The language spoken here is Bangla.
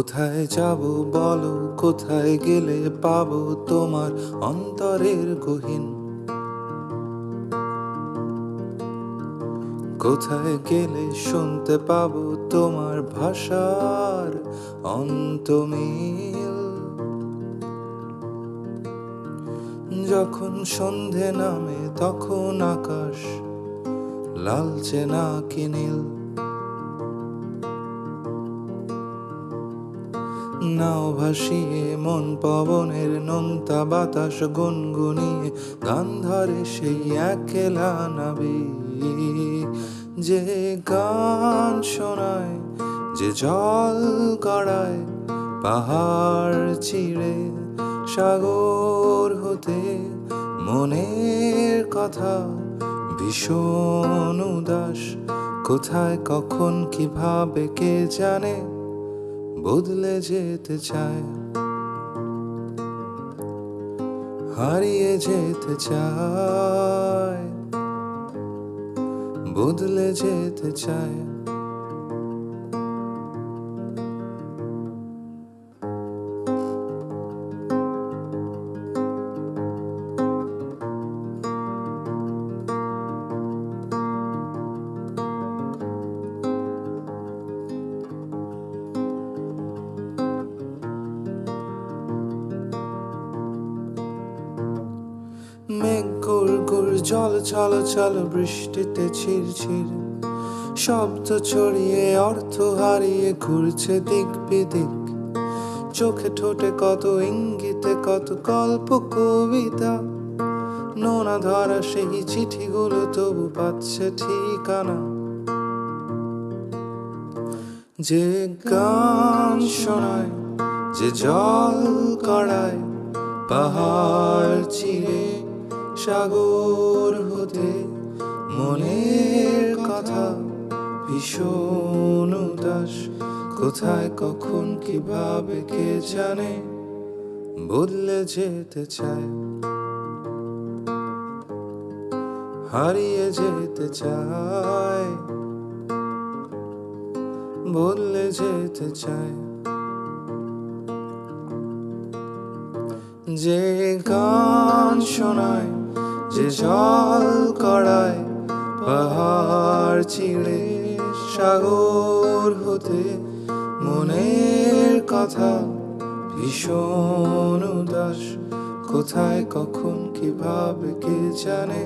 কোথায় যাব বলো, কোথায় গেলে পাবো তোমার অন্তরের গহীন? কোথায় গেলে শুনতে পাবো তোমার ভাষার অন্তমিল? যখন সন্ধে নামে তখন আকাশ লালচে নাকি নীল? নাও ভাসিয়ে মন পবনের নোনতা বাতাস গুনগুনিয়ে গান ধরে সেই একলা নাবিক, যে গান শোনায়, যে জল গড়ায় পাহাড় চিড়ে সাগর হতে। মনের কথা ভীষণ উদাস, কোথায় কখন কিভাবে কে জানে বদলে যেতে চায়, হারিয়ে যেতে চায়, বদলে যেতে চায়। মেঘ গুড় গুড়, জল ছল ছল, বৃষ্টিতে ছিড়ছিড় শব্দ ছড়িয়ে অর্থ হারিয়ে ঘুরছে দিক বিদিক। চোখে ঠোঁটে কত ইঙ্গিতে কত গল্প কবিতা, নোনা ধরা সেই চিঠিগুলো তবু পাচ্ছে ঠিকানা। যে গান শোনায়, যে জল গড়ায় পাহাড় চিরে সাগর হতে। মনের কথা ভীষণ উদাস, কোথায় কখন কিভাবে কে জানে বদলে যেতে চায়, হারিয়ে যেতে চায়, বদলে যেতে চায়। যে গান শোনায়, যে জল গড়ায় পাহাড় চিড়ে সাগর হতে। মনের কথা ভীষণ উদাস, কোথায় কখন কিভাবে কে জানে